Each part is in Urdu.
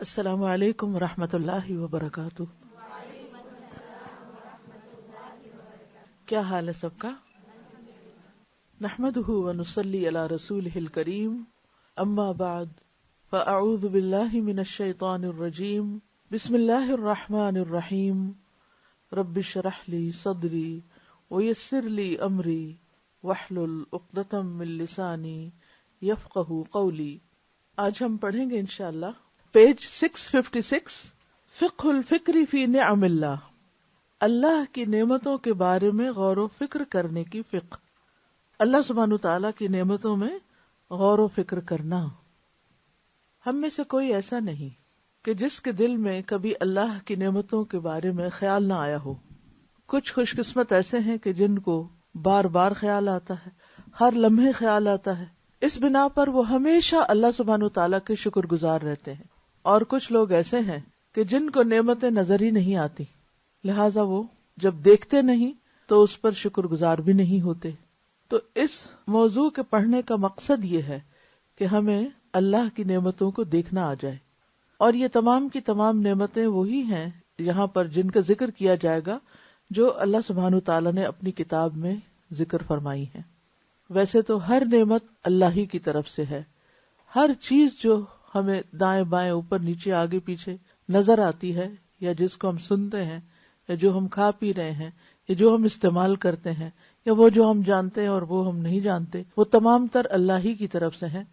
السلام علیکم ورحمۃ اللہ وبرکاتہ. کیا حال ہے سب کا؟ نحمده ونصلی علی رسولہ الکریم. اما بعد فاعوذ باللہ من الشیطان الرجیم. بسم اللہ الرحمن الرحیم. رب اشرح لی صدری ویسر لی امری واحلل عقدۃ من لسانی یفقہوا قولی. آج ہم پڑھیں گے انشاءاللہ پیج 656 فقہ الفکری فی نعم اللہ. اللہ کی نعمتوں کے بارے میں غور و فکر کرنے کی فقہ. اللہ سبحانہ تعالیٰ کی نعمتوں میں غور و فکر کرنا. ہم میں سے کوئی ایسا نہیں کہ جس کے دل میں کبھی اللہ کی نعمتوں کے بارے میں خیال نہ آیا ہو. کچھ خوش قسمت ایسے ہیں کہ جن کو بار بار خیال آتا ہے، ہر لمحے خیال آتا ہے. اس بنا پر وہ ہمیشہ اللہ سبحانہ تعالیٰ کے شکر گزار رہتے ہیں. اور کچھ لوگ ایسے ہیں کہ جن کو نعمتیں نظر ہی نہیں آتی، لہٰذا وہ جب دیکھتے نہیں تو اس پر شکر گزار بھی نہیں ہوتے. تو اس موضوع کے پڑھنے کا مقصد یہ ہے کہ ہمیں اللہ کی نعمتوں کو دیکھنا آ جائے. اور یہ تمام کی تمام نعمتیں وہی ہیں یہاں پر جن کا ذکر کیا جائے گا جو اللہ سبحانہ تعالیٰ نے اپنی کتاب میں ذکر فرمائی ہیں. ویسے تو ہر نعمت اللہ ہی کی طرف سے ہے. ہر چیز جو ہمیں دائیں بائیں اوپر نیچے آگے پیچھے نظر آتی ہے، یا جس کو ہم سنتے ہیں، یا جو ہم کھا پی رہے ہیں، یا جو ہم استعمال کرتے ہیں، یا وہ جو ہم جانتے ہیں اور وہ ہم نہیں جانتے، وہ تمام تر اللہ ہی کی طرف سے ہیں.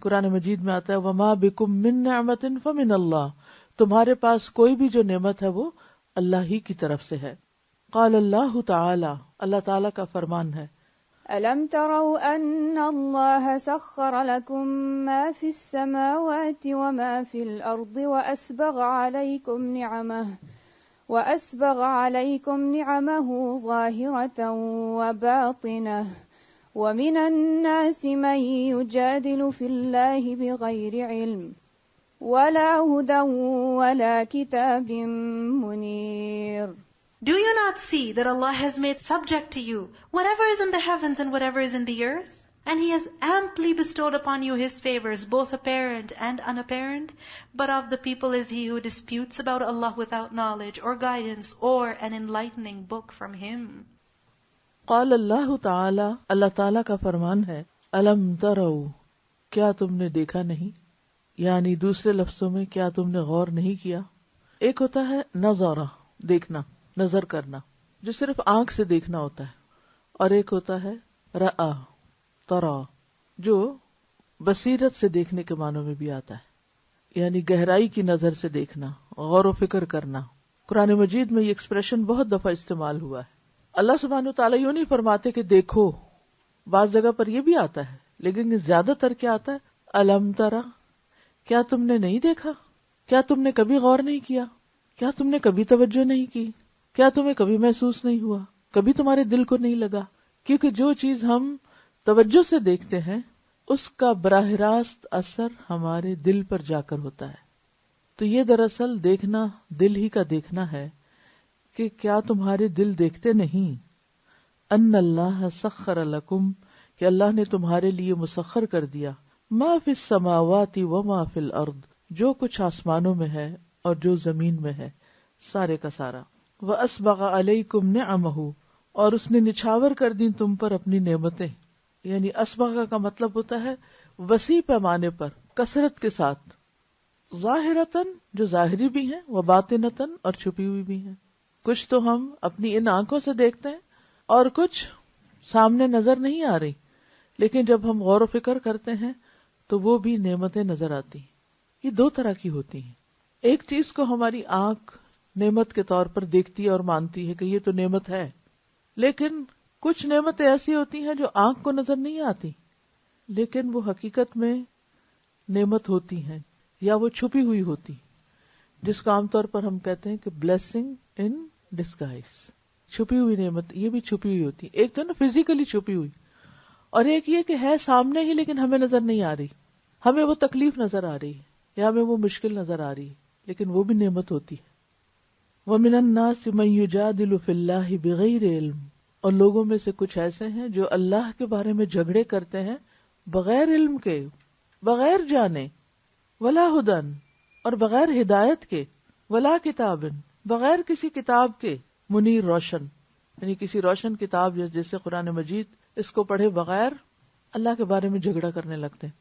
قرآن مجید میں آتا ہے وَمَا بِكُم مِّن نِّعْمَةٍ فَمِنَ اللَّهِ. تمہارے پاس کوئی بھی جو نعمت ہے وہ اللہ ہی کی طرف سے ہے. قال اللہ تعالی، اللہ تعالی کا فرمان ہے، أَلَمْ تَرَوْا أَنَّ اللَّهَ سَخَّرَ لَكُم مَّا فِي السَّمَاوَاتِ وَمَا فِي الْأَرْضِ وَأَسْبَغَ عَلَيْكُمْ نِعَمَهُ ظَاهِرَةً وَبَاطِنَةً وَمِنَ النَّاسِ مَن يُجَادِلُ فِي اللَّهِ بِغَيْرِ عِلْمٍ وَلَا هُدًى وَلَا كِتَابٍ مُنِيرٍ. Do you not see that Allah has made subject to you whatever is in the heavens and whatever is in the earth? And He has amply bestowed upon you His favors, both apparent and unapparent. But of the people is he who disputes about Allah without knowledge or guidance or an enlightening book from Him. قال اللہ تعالی، اللہ تعالی کا فرمان ہے، الم تروا، کیا تم نے دیکھا نہیں؟ یعنی دوسرے لفظوں میں کیا تم نے غور نہیں کیا؟ ایک ہوتا ہے نظرہ، دیکھنا، نظر کرنا، جو صرف آنکھ سے دیکھنا ہوتا ہے، اور ایک ہوتا ہے رأى، ترا، جو بصیرت سے دیکھنے کے معنوں میں بھی آتا ہے، یعنی گہرائی کی نظر سے دیکھنا، غور و فکر کرنا. قرآن مجید میں یہ ایکسپریشن بہت دفعہ استعمال ہوا ہے. اللہ سبحانہ تعالیٰ یوں نہیں فرماتے کہ دیکھو، بعض جگہ پر یہ بھی آتا ہے، لیکن زیادہ تر کیا آتا ہے؟ الم ترا، کیا تم نے نہیں دیکھا؟ کیا تم نے کبھی غور نہیں کیا؟ کیا تم نے کبھی توجہ نہیں کی؟ کیا تمہیں کبھی محسوس نہیں ہوا؟ کبھی تمہارے دل کو نہیں لگا؟ کیونکہ جو چیز ہم توجہ سے دیکھتے ہیں اس کا براہ راست اثر ہمارے دل پر جا کر ہوتا ہے. تو یہ دراصل دیکھنا دل ہی کا دیکھنا ہے کہ کیا تمہارے دل دیکھتے نہیں؟ ان اللہ سخر لکم، کہ اللہ نے تمہارے لیے مسخر کر دیا، ما فی السماوات وما فی الارض، جو کچھ آسمانوں میں ہے اور جو زمین میں ہے، سارے کا سارا. وَأَسْبَغَ عَلَيْكُمْ نِعَمَهُ، اور اس نے نچھاور کر دی تم پر اپنی نعمتیں. یعنی اسبغ کا مطلب ہوتا ہے وسیع پیمانے پر، کثرت کے ساتھ. ظاہرتاً، جو ظاہری بھی ہیں، وباطنتاً، اور چھپی ہوئی بھی ہیں. کچھ تو ہم اپنی ان آنکھوں سے دیکھتے ہیں اور کچھ سامنے نظر نہیں آ رہی، لیکن جب ہم غور و فکر کرتے ہیں تو وہ بھی نعمتیں نظر آتی ہیں. یہ دو طرح کی ہوتی ہیں. ایک چیز کو ہماری آنکھ نعمت کے طور پر دیکھتی ہے اور مانتی ہے کہ یہ تو نعمت ہے، لیکن کچھ نعمتیں ایسی ہوتی ہیں جو آنکھ کو نظر نہیں آتی لیکن وہ حقیقت میں نعمت ہوتی ہیں، یا وہ چھپی ہوئی ہوتی، جس کو عام طور پر ہم کہتے ہیں کہ بلیسنگ ان ڈسگائز. چھپی ہوئی نعمت یہ بھی چھپی ہوئی ہوتی. ایک تو نا فزیکلی چھپی ہوئی، اور ایک یہ کہ ہے سامنے ہی لیکن ہمیں نظر نہیں آ رہی، ہمیں وہ تکلیف نظر آ رہی ہے یا ہمیں وہ مشکل نظر آ رہی ہے، لیکن وہ بھی نعمت ہوتی ہے. وَمِنَ النَّاسِ مَن يُجَادِلُ فِي اللَّهِ بِغَيْرِ عِلْمٍ، اور لوگوں میں سے کچھ ایسے ہیں جو اللہ کے بارے میں جھگڑے کرتے ہیں بغیر علم کے، بغیر جانے. وَلَا هُدًى، اور بغیر ہدایت کے، ولا کتاب، بغیر کسی کتاب کے، منیر روشن، یعنی کسی روشن کتاب جیسے قرآن مجید، اس کو پڑھے بغیر اللہ کے بارے میں جھگڑا کرنے لگتے ہیں.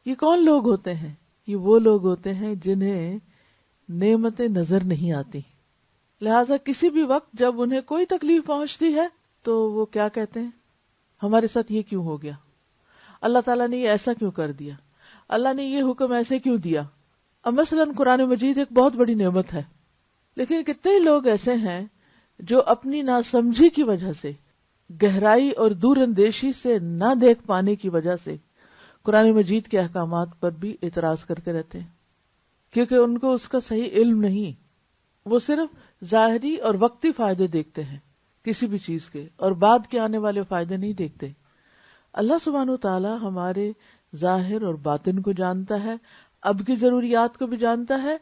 یہ کون لوگ ہوتے ہیں؟ یہ وہ لوگ ہوتے ہیں جنہیں نعمتیں نظر نہیں آتی، لہذا کسی بھی وقت جب انہیں کوئی تکلیف پہنچتی ہے تو وہ کیا کہتے ہیں؟ ہمارے ساتھ یہ کیوں ہو گیا؟ اللہ تعالیٰ نے یہ ایسا کیوں کر دیا؟ اللہ نے یہ حکم ایسے کیوں دیا؟ اب مثلاً قرآن مجید ایک بہت بڑی نعمت ہے، لیکن کتنے لوگ ایسے ہیں جو اپنی ناسمجھی کی وجہ سے، گہرائی اور دور اندیشی سے نہ دیکھ پانے کی وجہ سے قرآن مجید کے احکامات پر بھی اعتراض کرتے رہتے ہیں، کیونکہ ان کو اس کا صحیح علم نہیں. وہ صرف ظاہری اور وقتی فائدے دیکھتے ہیں کسی بھی چیز کے، اور بعد کے آنے والے فائدے نہیں دیکھتے. اللہ سبحانہ وتعالی ہمارے ظاہر اور باطن کو جانتا ہے، اب کی ضروریات کو بھی جانتا ہے،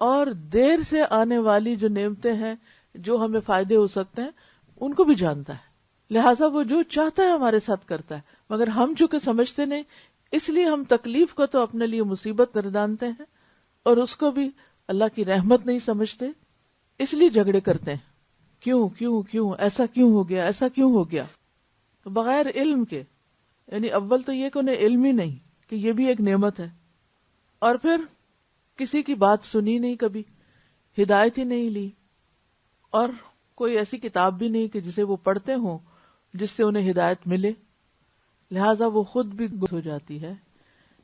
اور دیر سے آنے والی جو نعمتیں ہیں جو ہمیں فائدے ہو سکتے ہیں ان کو بھی جانتا ہے. لہٰذا وہ جو چاہتا ہے ہمارے ساتھ کرتا ہے، مگر ہم چونکہ سمجھتے نہیں، اس لیے ہم تکلیف کو تو اپنے لیے مصیبت گردانتے ہیں اور اس کو بھی اللہ کی رحمت نہیں سمجھتے، اس لیے جھگڑے کرتے ہیں. کیوں کیوں کیوں ایسا کیوں ہو گیا، ایسا کیوں ہو گیا؟ بغیر علم کے، یعنی اول تو یہ کہ انہیں علم ہی نہیں کہ یہ بھی ایک نعمت ہے، اور پھر کسی کی بات سنی نہیں، کبھی ہدایت ہی نہیں لی، اور کوئی ایسی کتاب بھی نہیں کہ جسے وہ پڑھتے ہوں جس سے انہیں ہدایت ملے. لہٰذا وہ خود بھی گم ہو جاتی ہے،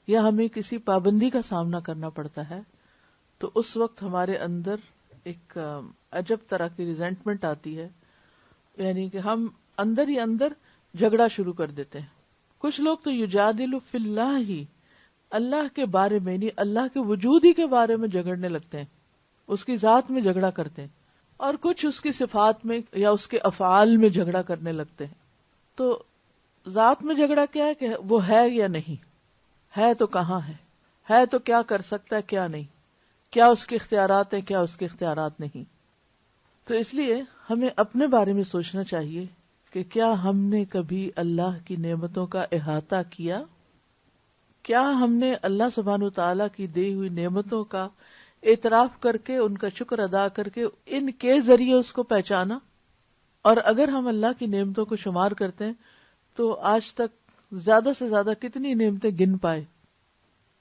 یا ہمیں کسی پابندی کا سامنا کرنا پڑتا ہے، تو اس وقت ہمارے اندر ایک عجب طرح کی ریزنٹمنٹ آتی ہے، یعنی کہ ہم اندر ہی اندر جھگڑا شروع کر دیتے ہیں. کچھ لوگ تو یجادل فی اللہ ہی، اللہ کے بارے میں نہیں، اللہ کے وجود ہی کے بارے میں جھگڑنے لگتے ہیں، اس کی ذات میں جھگڑا کرتے ہیں، اور کچھ اس کی صفات میں یا اس کے افعال میں جھگڑا کرنے لگتے ہیں. تو ذات میں جھگڑا کیا ہے کہ وہ ہے یا نہیں ہے، تو کہاں ہے تو کیا کر سکتا ہے، کیا نہیں، کیا اس کے اختیارات ہیں، کیا اس کے اختیارات نہیں. تو اس لیے ہمیں اپنے بارے میں سوچنا چاہیے کہ کیا ہم نے کبھی اللہ کی نعمتوں کا احاطہ کیا؟ کیا ہم نے اللہ سبحانہ وتعالیٰ کی دی ہوئی نعمتوں کا اعتراف کر کے، ان کا شکر ادا کر کے، ان کے ذریعے اس کو پہچانا؟ اور اگر ہم اللہ کی نعمتوں کو شمار کرتے ہیں تو آج تک زیادہ سے زیادہ کتنی نعمتیں گن پائے؟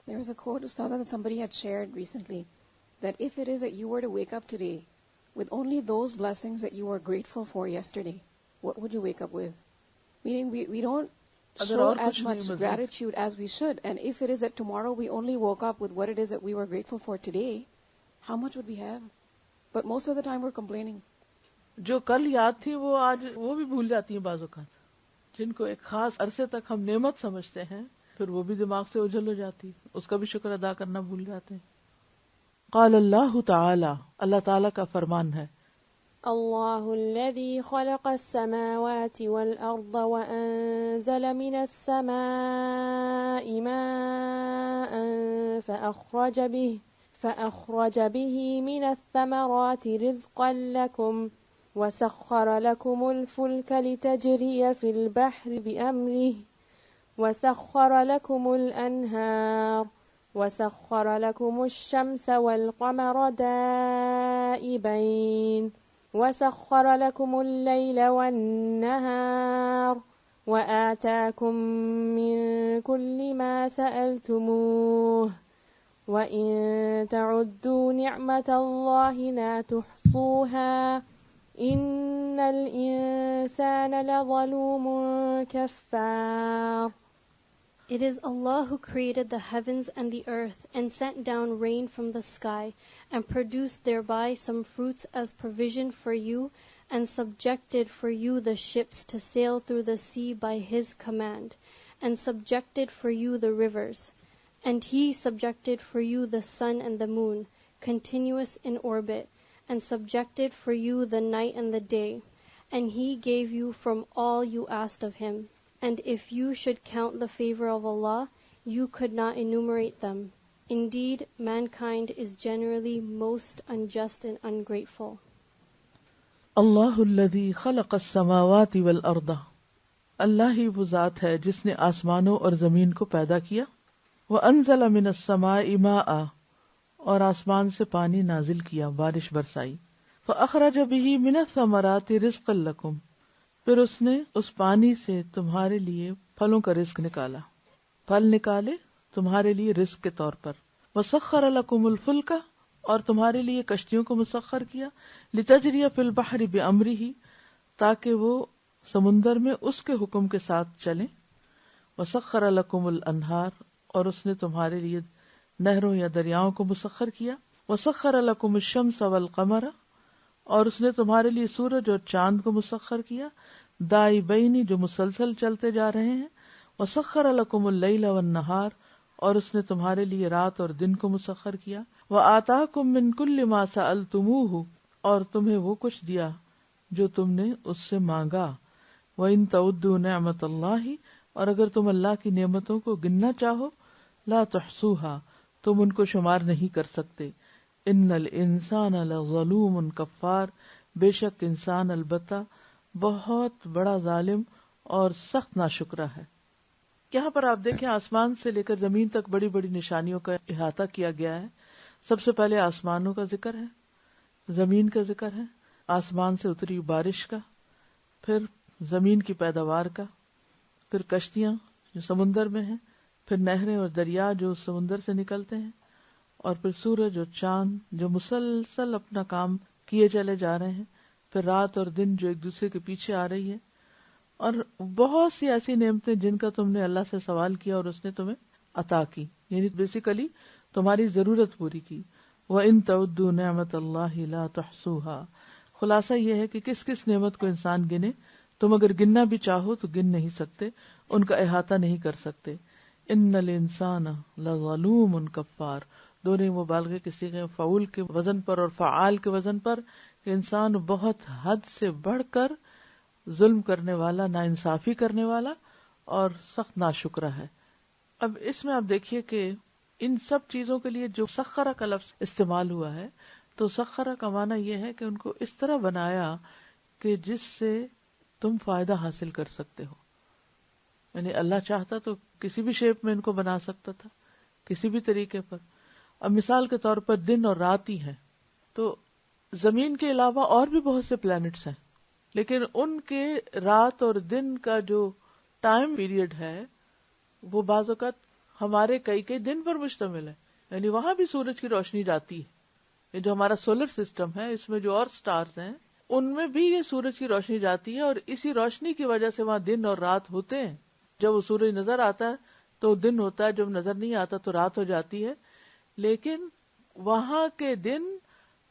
There was a quote, Ustadha, that somebody had shared recently, that if it is that you were to wake up today with only those blessings that you were grateful for yesterday, what would you wake up with? Meaning we don't show as much gratitude as we should. And if it is that tomorrow we only woke up with what it is that we were grateful for today, how much would we have? But most of the time we're complaining. جو کل یاد تھی وہ آج وہ بھی بھول جاتی ہیں بعض اوقات. جن کو ایک خاص عرصے تک ہم نعمت سمجھتے ہیں، پھر وہ بھی دماغ سے اوجھل ہو جاتی، اس کا بھی شکر ادا کرنا بھول جاتے ہیں. قال اللہ تعالی، اللہ تعالی کا فرمان ہے، اللہ الذی خلق السماوات والارض وانزل من السماء ماء فأخرج به من الثمرات رزقا لكم وسخر لكم الفلك لتجري في البحر بأمره وسخر لكم الأنهار وسخر لكم الشمس والقمر دائبين وسخر لكم الليل والنهار وآتاكم من كل ما سألتموه وإن تعدوا نعمة الله لا تحصوها إن الإنسان لظلوم كفار. It is Allah who created the heavens and the earth and sent down rain from the sky and produced thereby some fruits as provision for you and subjected for you the ships to sail through the sea by His command and subjected for you the rivers. And He subjected for you the sun and the moon, continuous in orbit, and subjected for you the night and the day. And He gave you from all you asked of Him. And if you should count the favor of Allah, you could not enumerate them. Indeed, mankind is generally most unjust and ungrateful. اللہ الذی خلق السماوات والارض، اللہ ہی وہ ذات ہے جس نے آسمانوں اور زمین کو پیدا کیا. وانزل من السماء ماء، اور آسمان سے پانی نازل کیا، بارش برسائی. فأخرج به من الثمرات رزقا لكم، پھر اس نے اس پانی سے تمہارے لیے پھلوں کا رزق نکالا، پھل نکالے تمہارے لیے رزق کے طور پر. وسخر لكم الفلک، اور تمہارے لیے کشتیوں کو مسخر کیا. لتجری فی البحر بامرہ، تاکہ وہ سمندر میں اس کے حکم کے ساتھ چلیں. وسخر لكم الانہار، اور اس نے تمہارے لیے نہروں یا دریاؤں کو مسخر کیا. وسخر لكم الشمس والقمر، اور اس نے تمہارے لیے سورج اور چاند کو مسخر کیا. دائبین، جو مسلسل چلتے جا رہے ہیں. وسخر لكم اللیل والنہار، اور اس نے تمہارے لیے رات اور دن کو مسخر کیا. وآتاکم من کل ما سألتموہ، اور تمہیں وہ کچھ دیا جو تم نے اس سے مانگا. وإن تعدوا نعمت اللہ، اور اگر تم اللہ کی نعمتوں کو گننا چاہو، لا تحصوها، تم ان کو شمار نہیں کر سکتے. ان الانسان لظلوم کفار، بے شک انسان البتہ بہت بڑا ظالم اور سخت ناشکرا ہے. یہاں پر آپ دیکھیں آسمان سے لے کر زمین تک بڑی بڑی نشانیوں کا احاطہ کیا گیا ہے. سب سے پہلے آسمانوں کا ذکر ہے، زمین کا ذکر ہے، آسمان سے اتری بارش کا، پھر زمین کی پیداوار کا، پھر کشتیاں جو سمندر میں ہیں، پھر نہریں اور دریا جو سمندر سے نکلتے ہیں، اور پھر سورج اور چاند جو مسلسل اپنا کام کیے چلے جا رہے ہیں، پھر رات اور دن جو ایک دوسرے کے پیچھے آ رہی ہے، اور بہت سی ایسی نعمتیں جن کا تم نے اللہ سے سوال کیا اور اس نے تمہیں عطا کی، یعنی بیسیکلی تمہاری ضرورت پوری کی. وَإِن تَعُدُّوا نِعْمَتَ اللَّهِ لَا تُحْصُوهَا، خلاصہ یہ ہے کہ کس کس نعمت کو انسان گنے، تم اگر گننا بھی چاہو تو گن نہیں سکتے، ان کا احاطہ نہیں کر سکتے. ان الانسان لظلوم کفار، دونوں مبالغے کے صیغے فعول کے وزن پر اور فعال کے وزن پر، کہ انسان بہت حد سے بڑھ کر ظلم کرنے والا، ناانصافی کرنے والا اور سخت ناشکرا ہے. اب اس میں آپ دیکھیے کہ ان سب چیزوں کے لیے جو سخرہ کا لفظ استعمال ہوا ہے، تو سخرہ کا معنی یہ ہے کہ ان کو اس طرح بنایا کہ جس سے تم فائدہ حاصل کر سکتے ہو. یعنی اللہ چاہتا تو کسی بھی شیپ میں ان کو بنا سکتا تھا، کسی بھی طریقے پر. اب مثال کے طور پر دن اور رات ہی ہیں، تو زمین کے علاوہ اور بھی بہت سے پلانٹس ہیں، لیکن ان کے رات اور دن کا جو ٹائم پیریڈ ہے وہ بعض اوقات ہمارے کئی دن پر مشتمل ہے. یعنی وہاں بھی سورج کی روشنی جاتی ہے. یہ جو ہمارا سولر سسٹم ہے، اس میں جو اور سٹارز ہیں ان میں بھی یہ سورج کی روشنی جاتی ہے، اور اسی روشنی کی وجہ سے وہاں دن اور رات ہوتے ہیں. جب وہ سورج نظر آتا ہے تو دن ہوتا ہے، جب نظر نہیں آتا تو رات ہو جاتی ہے. لیکن وہاں کے دن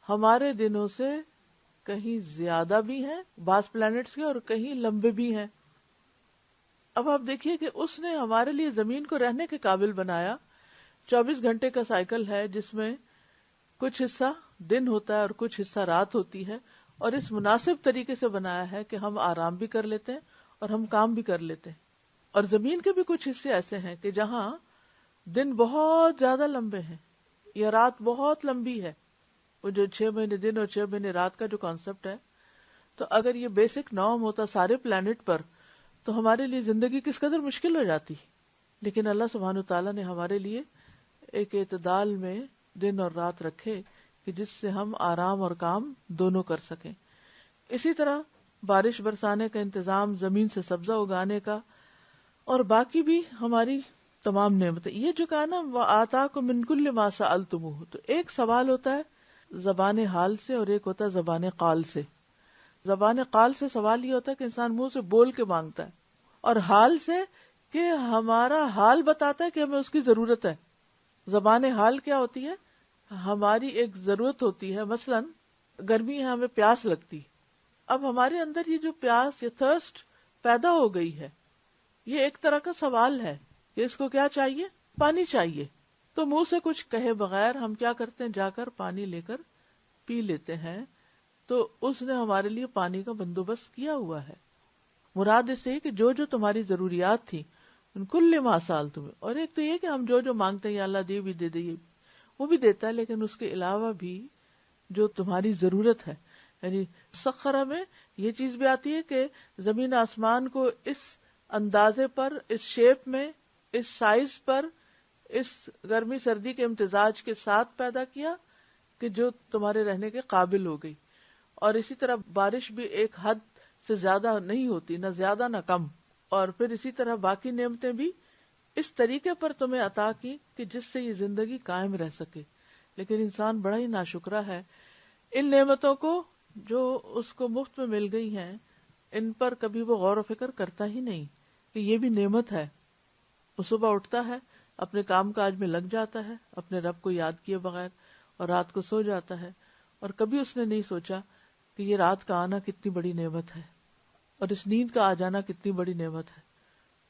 ہمارے دنوں سے کہیں زیادہ بھی ہیں بعض پلانٹس کے، اور کہیں لمبے بھی ہیں. اب آپ دیکھیے کہ اس نے ہمارے لیے زمین کو رہنے کے قابل بنایا. 24 گھنٹے کا سائیکل ہے جس میں کچھ حصہ دن ہوتا ہے اور کچھ حصہ رات ہوتی ہے، اور اس مناسب طریقے سے بنایا ہے کہ ہم آرام بھی کر لیتے ہیں اور ہم کام بھی کر لیتے ہیں. اور زمین کے بھی کچھ حصے ایسے ہیں کہ جہاں دن بہت زیادہ لمبے ہیں یا رات بہت لمبی ہے. وہ جو 6 مہینے دن اور 6 مہینے رات کا جو کانسیپٹ ہے، تو اگر یہ بیسک نارم ہوتا سارے پلانٹ پر تو ہمارے لیے زندگی کس قدر مشکل ہو جاتی. لیکن اللہ سبحانہ وتعالیٰ نے ہمارے لیے ایک اعتدال میں دن اور رات رکھے کہ جس سے ہم آرام اور کام دونوں کر سکیں. اسی طرح بارش برسانے کا انتظام، زمین سے سبزہ اگانے کا، اور باقی بھی ہماری تمام نعمتیں. یہ جو کہا نا وآتاکم من کل ما سألتموہ، تو ایک سوال ہوتا ہے زبان حال سے اور ایک ہوتا ہے زبان قال سے. زبان قال سے سوال یہ ہوتا ہے کہ انسان منہ سے بول کے مانگتا ہے، اور حال سے کہ ہمارا حال بتاتا ہے کہ ہمیں اس کی ضرورت ہے. زبان حال کیا ہوتی ہے؟ ہماری ایک ضرورت ہوتی ہے، مثلا گرمی ہے، ہمیں پیاس لگتی. اب ہمارے اندر یہ جو پیاس یا تھرسٹ پیدا ہو گئی ہے، یہ ایک طرح کا سوال ہے کہ اس کو کیا چاہیے؟ پانی چاہیے. تو منہ سے کچھ کہے بغیر ہم کیا کرتے ہیں؟ جا کر پانی لے کر پی لیتے ہیں. تو اس نے ہمارے لیے پانی کا بندوبست کیا ہوا ہے. مراد اس سے کہ جو تمہاری ضروریات تھی ان کل ما سألتم، اور ایک تو یہ کہ ہم جو مانگتے ہیں یا اللہ دے بھی دے دے، وہ بھی دیتا ہے، لیکن اس کے علاوہ بھی جو تمہاری ضرورت ہے. یعنی سخرہ میں یہ چیز بھی آتی ہے کہ زمین آسمان کو اس اندازے پر، اس شیپ میں، اس سائز پر، اس گرمی سردی کے امتزاج کے ساتھ پیدا کیا کہ جو تمہارے رہنے کے قابل ہو گئی. اور اسی طرح بارش بھی ایک حد سے زیادہ نہیں ہوتی، نہ زیادہ نہ کم. اور پھر اسی طرح باقی نعمتیں بھی اس طریقے پر تمہیں عطا کی کہ جس سے یہ زندگی قائم رہ سکے. لیکن انسان بڑا ہی ناشکرا ہے. ان نعمتوں کو جو اس کو مفت میں مل گئی ہیں ان پر کبھی وہ غور و فکر کرتا ہی نہیں کہ یہ بھی نعمت ہے. وہ صبح اٹھتا ہے، اپنے کام کاج میں لگ جاتا ہے اپنے رب کو یاد کیے بغیر، اور رات کو سو جاتا ہے. اور کبھی اس نے نہیں سوچا کہ یہ رات کا آنا کتنی بڑی نعمت ہے، اور اس نیند کا آ جانا کتنی بڑی نعمت ہے،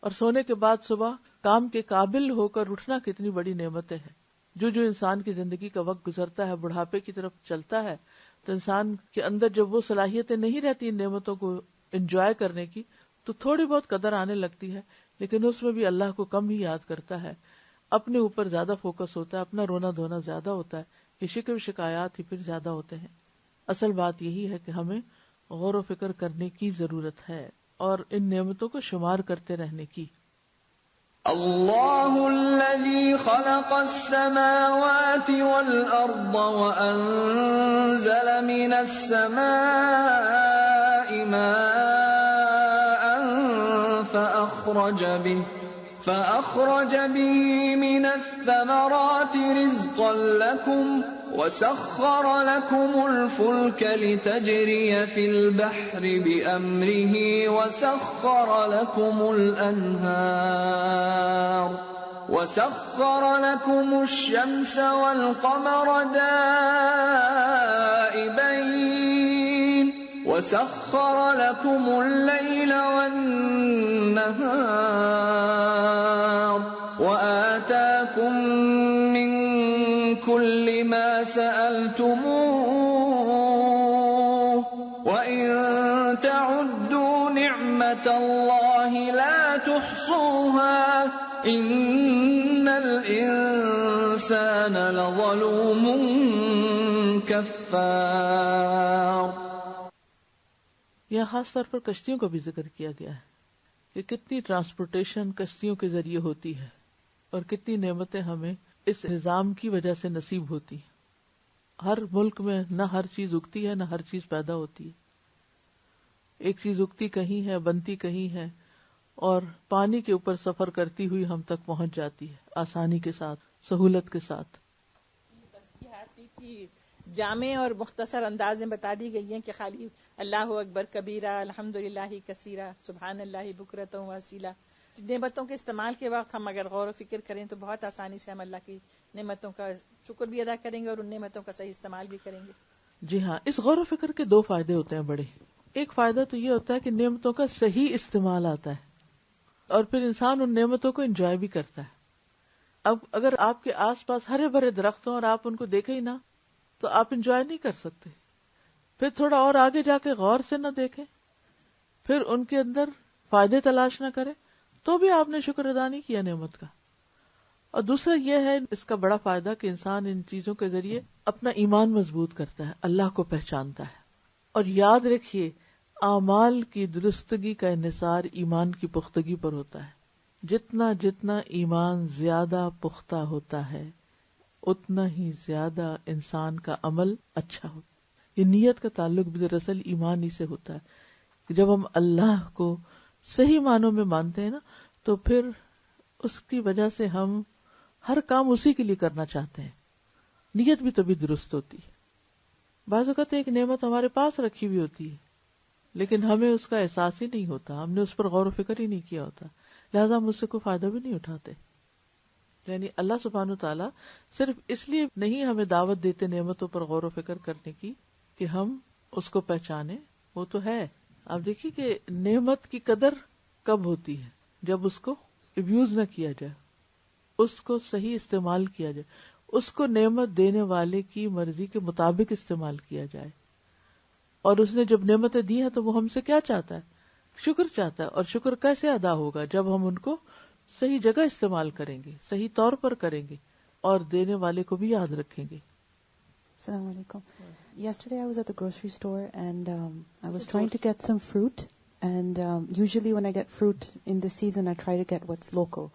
اور سونے کے بعد صبح کام کے قابل ہو کر اٹھنا کتنی بڑی نعمتیں ہیں. جو انسان کی زندگی کا وقت گزرتا ہے، بڑھاپے کی طرف چلتا ہے، تو انسان کے اندر جب وہ صلاحیتیں نہیں رہتی ان نعمتوں کو انجوائے کرنے کی، تو تھوڑی بہت قدر آنے لگتی ہے، لیکن اس میں بھی اللہ کو کم ہی یاد کرتا ہے، اپنے اوپر زیادہ فوکس ہوتا ہے، اپنا رونا دھونا زیادہ ہوتا ہے، یہ شکر شکایات ہی پھر زیادہ ہوتے ہیں. اصل بات یہی ہے کہ ہمیں غور و فکر کرنے کی ضرورت ہے اور ان نعمتوں کو شمار کرتے رہنے کی. اللہ الذی خلق السماوات والارض وانزل من السماء ماء فأخرج به من الثمرات رزقا لكم وسخر لكم الفلك لتجري في البحر بأمره وسخر لكم الشمس والقمر دائبين وسخر لكم الليل والنهار وآتاكم من كل ما سألتموه وإن تعدوا نعمة الله لا تحصوها إن الإنسان لظلوم كفار. یہاں خاص طور پر کشتیوں کا بھی ذکر کیا گیا ہے کہ کتنی ٹرانسپورٹیشن کشتیوں کے ذریعے ہوتی ہے اور کتنی نعمتیں ہمیں اس نظام کی وجہ سے نصیب ہوتی ہیں. ہر ملک میں نہ ہر چیز اگتی ہے، نہ ہر چیز پیدا ہوتی ہے. ایک چیز اگتی کہیں ہے، بنتی کہیں ہے، اور پانی کے اوپر سفر کرتی ہوئی ہم تک پہنچ جاتی ہے آسانی کے ساتھ، سہولت کے ساتھ. جامع اور مختصر انداز میں بتا دی گئی ہیں کہ خالی اللہ اکبر کبیرہ، الحمدللہ کثیرہ، سبحان اللہ بکرۃ و اصیلا. نعمتوں کے استعمال کے وقت ہم اگر غور و فکر کریں تو بہت آسانی سے ہم اللہ کی نعمتوں کا شکر بھی ادا کریں گے اور ان نعمتوں کا صحیح استعمال بھی کریں گے. جی ہاں، اس غور و فکر کے دو فائدے ہوتے ہیں بڑے. ایک فائدہ تو یہ ہوتا ہے کہ نعمتوں کا صحیح استعمال آتا ہے اور پھر انسان ان نعمتوں کو انجوائے بھی کرتا ہے. اب اگر آپ کے آس پاس ہرے بھرے درخت ہوں اور آپ ان کو دیکھیں ہی نہ تو آپ انجوائے نہیں کر سکتے. پھر تھوڑا اور آگے جا کے غور سے نہ دیکھیں، پھر ان کے اندر فائدے تلاش نہ کریں تو بھی آپ نے شکر ادا نہیں کیا نعمت کا. اور دوسرا یہ ہے اس کا بڑا فائدہ کہ انسان ان چیزوں کے ذریعے اپنا ایمان مضبوط کرتا ہے، اللہ کو پہچانتا ہے. اور یاد رکھیے، اعمال کی درستگی کا انحصار ایمان کی پختگی پر ہوتا ہے. جتنا ایمان زیادہ پختہ ہوتا ہے اتنا ہی زیادہ انسان کا عمل اچھا ہوتا ہے. یہ نیت کا تعلق بھی دراصل ایمان ہی سے ہوتا ہے کہ جب ہم اللہ کو صحیح معنوں میں مانتے ہیں نا تو پھر اس کی وجہ سے ہم ہر کام اسی کے لیے کرنا چاہتے ہیں. نیت بھی تبھی درست ہوتی ہے. بعض اوقات ایک نعمت ہمارے پاس رکھی ہوئی ہوتی ہے لیکن ہمیں اس کا احساس ہی نہیں ہوتا، ہم نے اس پر غور و فکر ہی نہیں کیا ہوتا، لہٰذا ہم اس سے کوئی فائدہ بھی نہیں اٹھاتے. یعنی اللہ سبحانہ تعالیٰ صرف اس لیے نہیں ہمیں دعوت دیتے نعمتوں پر غور و فکر کرنے کی کہ ہم اس کو پہچانیں، وہ تو ہے. آپ دیکھیے کہ نعمت کی قدر کب ہوتی ہے؟ جب اس کو ابیوز نہ کیا جائے، اس کو صحیح استعمال کیا جائے، اس کو نعمت دینے والے کی مرضی کے مطابق استعمال کیا جائے. اور اس نے جب نعمتیں دی ہیں تو وہ ہم سے کیا چاہتا ہے؟ شکر چاہتا ہے. اور شکر کیسے ادا ہوگا؟ جب ہم ان کو صحیح جگہ استعمال کریں گے، صحیح طور پر کریں گے اور دینے والے کو بھی یاد رکھیں گے. Assalamu alaikum. Yesterday I was at the grocery store and I was trying to get some fruit and usually when I get fruit in this season I try to get what's local.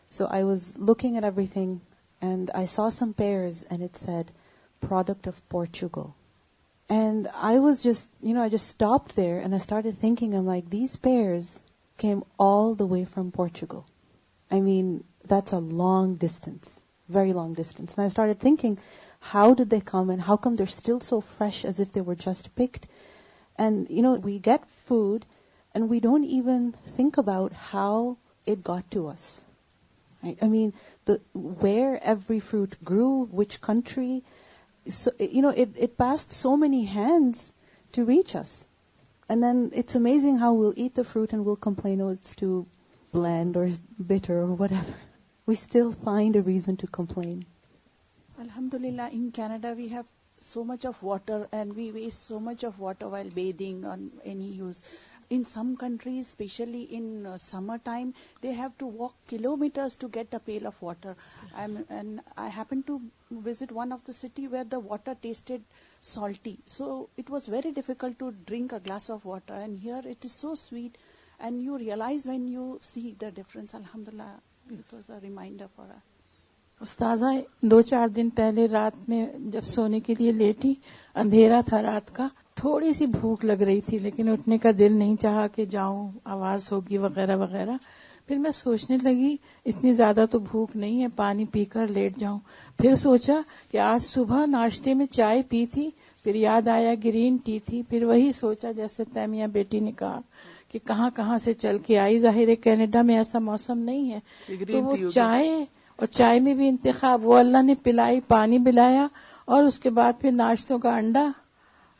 So I was looking at everything and I saw some pears and it said, product of Portugal. And I was just, I just stopped there and I started thinking, I'm like, these pears came all the way from Portugal. I mean, that's a long distance, very long distance. And I started thinking, how did they come and how come they're still so fresh as if they were just picked? And, we get food and we don't even think about how it got to us. Right? I mean, where every fruit grew, which country. So, it passed so many hands to reach us. And then it's amazing how we'll eat the fruit and we'll complain, oh, it's too bland or bitter or whatever. We still find a reason to complain. Alhamdulillah, in Canada we have so much of water and we waste so much of water while bathing on any use. In some countries, especially in summertime, they have to walk kilometers to get a pail of water. And I happened to visit one of the city where the water tasted salty. So it was very difficult to drink a glass of water. And here it is so sweet. And you realize when you see the difference. Alhamdulillah, it was a reminder for us. استاذہ 2-4 دن پہلے رات میں جب سونے کے لیے لیٹی، اندھیرا تھا رات کا، تھوڑی سی بھوک لگ رہی تھی لیکن اٹھنے کا دل نہیں چاہا کہ جاؤں، آواز ہوگی وغیرہ وغیرہ. پھر میں سوچنے لگی اتنی زیادہ تو بھوک نہیں ہے، پانی پی کر لیٹ جاؤں. پھر سوچا کہ آج صبح ناشتے میں چائے پی تھی، پھر یاد آیا گرین ٹی تھی. پھر وہی سوچا جیسے تیمیہ بیٹی نے کہا کہ کہاں کہاں سے چل کے آئی. ظاہر ہے کینیڈا میں ایسا موسم نہیں ہے، تو وہ چائے، اور چائے میں بھی انتخاب وہ اللہ نے پلائی، پانی پلایا، اور اس کے بعد پھر ناشتوں کا انڈا،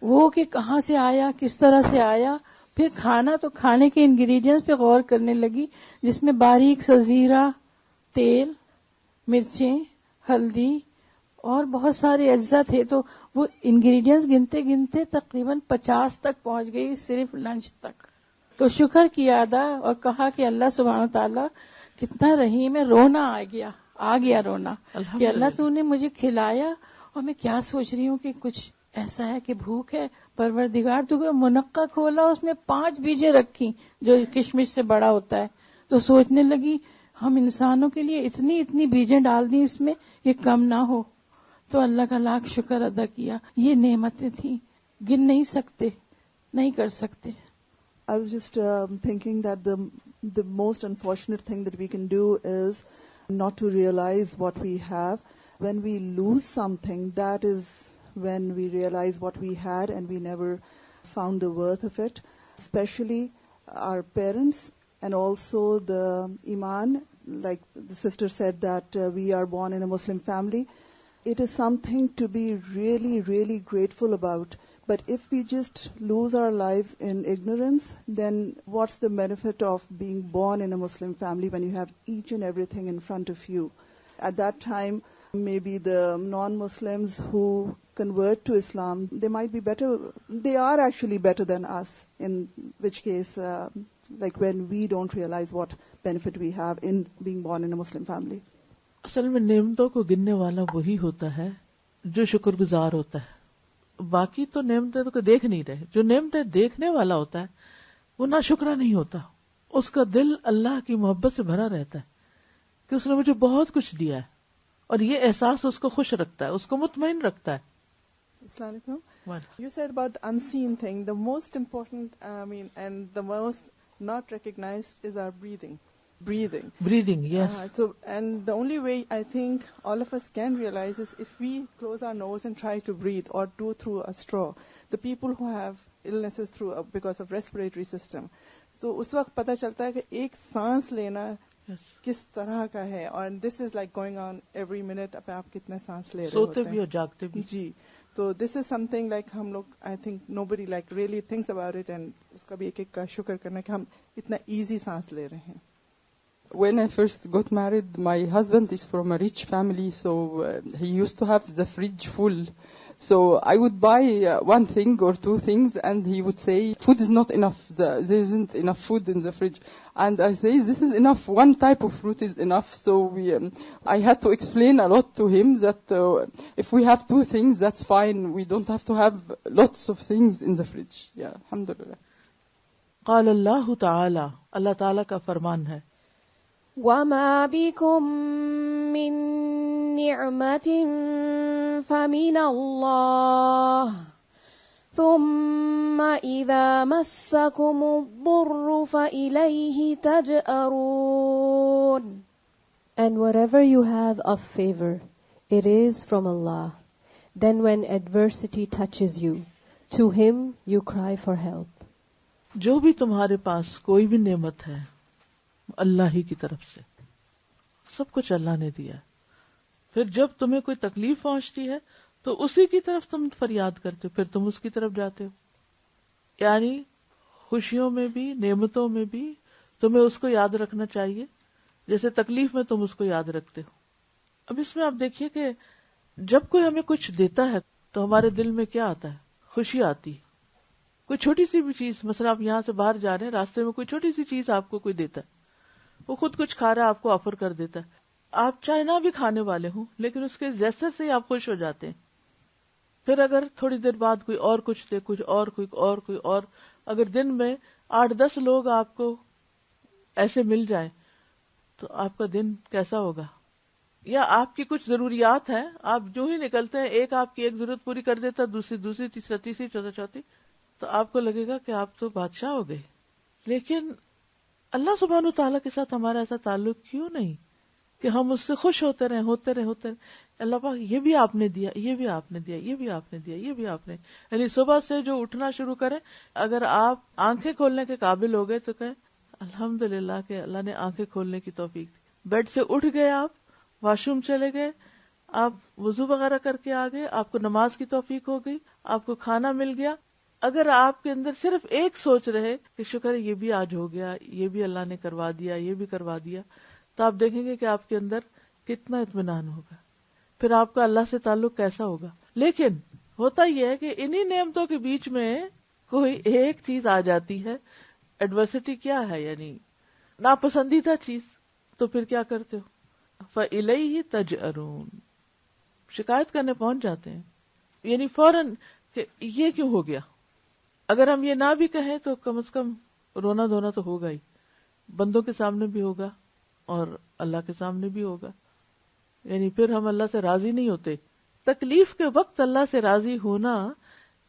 وہ کہ کہاں سے آیا، کس طرح سے آیا. پھر کھانا، تو کھانے کے انگریڈینٹس پہ غور کرنے لگی جس میں باریک سا زیرہ، تیل، مرچیں، ہلدی اور بہت سارے اجزاء تھے. تو وہ انگریڈینٹس گنتے گنتے تقریباً 50 تک پہنچ گئی صرف لنچ تک. تو شکر کیا ادا اور کہا کہ اللہ سبحانہ تعالیٰ کتنا رحیم ہے. رونا آ گیا رونا کہ اللہ تو نے مجھے کھلایا اور میں کیا سوچ رہی ہوں کہ کچھ ایسا ہے کہ بھوک ہے. پروردگار تو منقع کھولا، اس میں 5 بیجیں رکھی جو کشمش سے بڑا ہوتا ہے. تو سوچنے لگی ہم انسانوں کے لیے اتنی بیجیں ڈال دی اس میں، یہ کم نہ ہو. تو اللہ کا لاکھ شکر ادا کیا. یہ نعمتیں تھیں، گن نہیں سکتے، نہیں کر سکتے. I was just thinking that the most unfortunate thing that we can do is not to realize what we have. When we lose something, that is when we realize what we had and we never found the worth of it. Especially our parents and also the iman, like the sister said that we are born in a Muslim family. It is something to be really, really grateful about. But if we just lose our lives in ignorance, then what's the benefit of being born in a Muslim family when you have each and everything in front of you? At that time, maybe the non-Muslims who convert to Islam, they might be better. They are actually better than us, in which case, like when we don't realize what benefit we have in being born in a Muslim family. اصل میں نعمتوں کو گننے والا وہی ہوتا ہے جو شکر گزار ہوتا ہے. باقی تو نعمتیں تو دیکھ نہیں رہے. جو نعمتیں دیکھنے والا ہوتا ہے وہ ناشکرا نہیں ہوتا، اس کا دل اللہ کی محبت سے بھرا رہتا ہے کہ اس نے مجھے بہت کچھ دیا ہے، اور یہ احساس اس کو خوش رکھتا ہے، اس کو مطمئن رکھتا ہے. السلام علیکم. You said about the unseen thing. The most important, and the most not recognized is our breathing. Breathing, yes. And the only way I think all of us can realize is if we close our nose and try to breathe or do through a straw. The people who have illnesses because of respiratory system, تو اس وقت پتہ چلتا ہے کہ ایک سانس لینا کس طرح کا ہے. اور this is like going on every minute. اب آپ کتنے سانس لے رہے ہوتے ہیں، سوتے بھی اور جاگتے بھی. جی. تو this is something like ہم لوگ I think nobody like really thinks about it, and اس کا بھی ایک کا شکر کرنا کہ ہم اتنا ایزی سانس لے رہے ہیں. When I first got married, my husband is from a rich family, so he used to have the fridge full. So I would buy one thing or two things, and he would say, food is not enough, there isn't enough food in the fridge. And I say, this is enough, one type of fruit is enough. So I had to explain a lot to him that if we have 2 things, that's fine, we don't have to have lots of things in the fridge. Yeah, alhamdulillah. قال اللہ تعالی، اللہ تعالی کا فرمان ہے، وَمَا بِكُم مِّن نِّعْمَةٍ فَمِنَ اللَّهِ ثُمَّ إِذَا مَسَّكُمُ الضُّرُّ فَإِلَيْهِ تَجْأَرُونَ. And whatever you have of favor, it is from Allah. Then when adversity touches you, to Him you cry for help. جو بھی تمہارے پاس کوئی بھی نعمت ہے اللہ ہی کی طرف سے، سب کچھ اللہ نے دیا. پھر جب تمہیں کوئی تکلیف پہنچتی ہے تو اسی کی طرف تم فریاد کرتے ہو، پھر تم اس کی طرف جاتے ہو. یعنی خوشیوں میں بھی نعمتوں میں بھی تمہیں اس کو یاد رکھنا چاہیے جیسے تکلیف میں تم اس کو یاد رکھتے ہو. اب اس میں آپ دیکھیے کہ جب کوئی ہمیں کچھ دیتا ہے تو ہمارے دل میں کیا آتا ہے؟ خوشی آتی. کوئی چھوٹی سی بھی چیز، مثلا آپ یہاں سے باہر جا رہے ہیں، راستے میں کوئی چھوٹی سی چیز آپ کو کوئی دیتا ہے، وہ خود کچھ کھا رہا ہے آپ کو آفر کر دیتا ہے، آپ چاہے نہ بھی کھانے والے ہوں لیکن اس کے جیسے سے آپ خوش ہو جاتے ہیں. پھر اگر تھوڑی دیر بعد کوئی اور کچھ دے، کوئی اور اگر دن میں 8-10 لوگ آپ کو ایسے مل جائیں تو آپ کا دن کیسا ہوگا؟ یا آپ کی کچھ ضروریات ہیں، آپ جو ہی نکلتے ہیں ایک آپ کی ایک ضرورت پوری کر دیتا، دوسری تیسری چوتھی، تو آپ کو لگے گا کہ آپ تو بادشاہ ہو گئے. لیکن اللہ سبحانہ وتعالیٰ کے ساتھ ہمارا ایسا تعلق کیوں نہیں کہ ہم اس سے خوش ہوتے رہیں. اللہ پاک یہ بھی آپ نے دیا، یہ بھی آپ نے دیا، یہ بھی آپ نے دیا، یہ بھی آپ نے. یعنی صبح سے جو اٹھنا شروع کریں، اگر آپ آنکھیں کھولنے کے قابل ہو گئے تو کہیں الحمدللہ کہ اللہ نے آنکھیں کھولنے کی توفیق دی. بیڈ سے اٹھ گئے، آپ واش روم چلے گئے، آپ وضو وغیرہ کر کے آ گئے، آپ کو نماز کی توفیق ہو گئی، آپ کو کھانا مل گیا. اگر آپ کے اندر صرف ایک سوچ رہے کہ شکر ہے یہ بھی آج ہو گیا، یہ بھی اللہ نے کروا دیا، یہ بھی کروا دیا، تو آپ دیکھیں گے کہ آپ کے اندر کتنا اطمینان ہوگا. پھر آپ کا اللہ سے تعلق کیسا ہوگا. لیکن ہوتا یہ ہے کہ انہی نعمتوں کے بیچ میں کوئی ایک چیز آ جاتی ہے، ایڈورسٹی کیا ہے، یعنی ناپسندیدہ چیز، تو پھر کیا کرتے ہو؟ فَإِلَيْهِ تَجْأَرُونَ، شکایت کرنے پہنچ جاتے ہیں. یعنی فوراً کہ یہ کیوں ہو گیا. اگر ہم یہ نہ بھی کہیں تو کم از کم رونا دھونا تو ہوگا ہی، بندوں کے سامنے بھی ہوگا اور اللہ کے سامنے بھی ہوگا. یعنی پھر ہم اللہ سے راضی نہیں ہوتے. تکلیف کے وقت اللہ سے راضی ہونا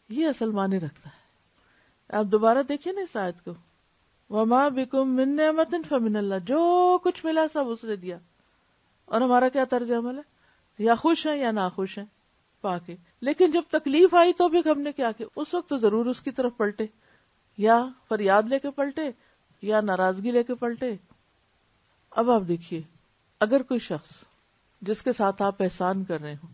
یہ اصل معنی رکھتا ہے. آپ دوبارہ دیکھیں نا اس آیت کو، وَمَا بِكُم مِّن نِّعْمَةٍ فَمِنَ اللَّهِ، جو کچھ ملا سب اس نے دیا. اور ہمارا کیا طرز عمل ہے؟ یا خوش ہیں یا ناخوش ہیں پا کے. لیکن جب تکلیف آئی تو بھی ہم نے کیا کیا؟ اس وقت تو ضرور اس کی طرف پلٹے، یا فریاد لے کے پلٹے یا ناراضگی لے کے پلٹے. اب آپ دیکھیے، اگر کوئی شخص جس کے ساتھ آپ احسان کر رہے ہوں،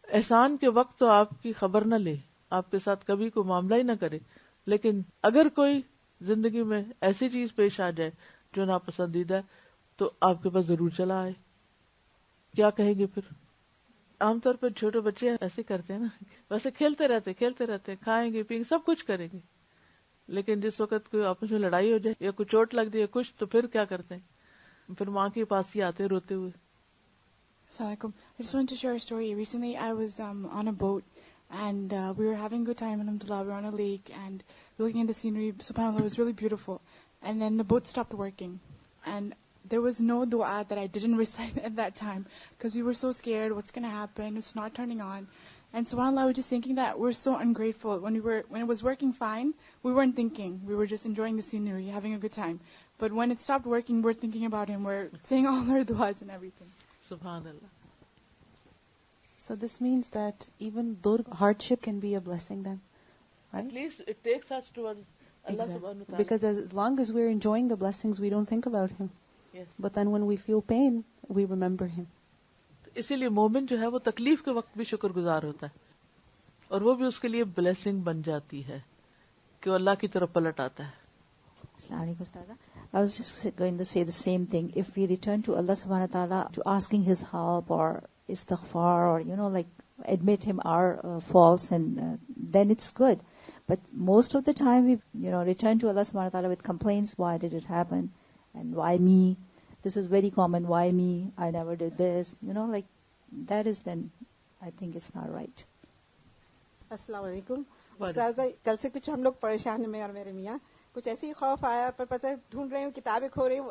احسان کے وقت تو آپ کی خبر نہ لے، آپ کے ساتھ کبھی کوئی معاملہ ہی نہ کرے، لیکن اگر کوئی زندگی میں ایسی چیز پیش آ جائے جو ناپسندیدہ ہے تو آپ کے پاس ضرور چلا آئے، کیا کہیں گے پھر؟ عام طور پر چھوٹے بچے ایسے کرتے ہیں نا، ویسے کھیلتے رہتے کھائیں گے پئیں گے سب کچھ کریں گے، لیکن جس وقت کوئی آپس میں لڑائی ہو جائے یا کوئی چوٹ لگ جائے کچھ، تو پھر کیا کرتے ہیں؟ پھر ماں کے پاس ہی آتے روتے ہوئے. Assalamu alaikum. I just wanted to share a story. Recently I was on a boat and we were having a good time, alhamdulillah. We were on a lake and looking at the scenery. Subhanallah, it was really beautiful. And then the boat stopped working. And there was no dua that I didn't recite at that time because we were so scared. What's going to happen? It's not turning on. And subhanAllah, I was just thinking that we're so ungrateful. When it was working fine, we weren't thinking. We were just enjoying the scenery, having a good time. But when it stopped working, we're thinking about Him. We're saying all our duas and everything. Subhanallah. So this means that even though hardship can be a blessing then, right? At least it takes us towards Allah subhanahu wa ta'ala. Because as long as we're enjoying the blessings, we don't think about Him. Yes. But then when we feel pain, we remember Him. اسی لیے مومن جو ہے وہ تکلیف کے وقت بھی شکر گزار ہوتا ہے، اور وہ بھی اس کے لیے بلیسنگ بن جاتی ہے کہ وہ اللہ کی طرف پلٹ آتا ہے. Assalamu alaikum, Ustaza. I was just going to say the same thing. If we return to Allah subhanahu wa ta'ala to asking His help or istighfar or like admit Him our faults, and then it's good. But most of the time we return to Allah subhanahu wa ta'ala with complaints. Why did it happen? And why me? This is very common. Why me? I never did this. Like that is then I think it's not right. السلام علیکم. استاذہ کل سے کچھ ہم لوگ پریشان ہیں، میں اور میرے میاں کچھ ایسے ہی خوف آیا، پر پتہ ڈھونڈ رہی ہوں، کتابیں کھو رہی ہوں،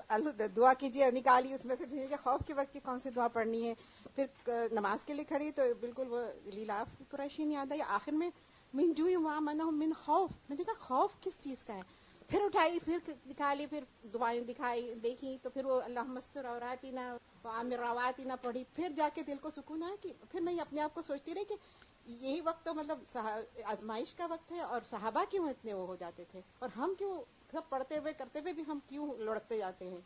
دعا کیجیے نکالی اس میں سے کہ خوف کے وقت کی کون سی دعا پڑھنی ہے. پھر نماز کے لیے کھڑی تو بالکل وہ لیلاف قریشین یاد آئی. آخر میں من جو وہاں من خوف، میں نے کہا خوف کس چیز کا ہے. پھر اٹھائی، پھر نکالی، پھر دعائیں دیکھی تو پھر وہ اللہم استر عوراتنا وآمن رواتنا پڑھی. پھر جا کے دل کو سکون آیا کہ پھر میں اپنے آپ کو سوچتی رہی کہ یہی وقت تو مطلب آزمائش کا وقت ہے، اور صحابہ کیوں اتنے وہ ہو جاتے تھے، اور ہم کیوں سب پڑھتے ہوئے کرتے ہوئے بھی ہم کیوں لڑکتے جاتے ہیں،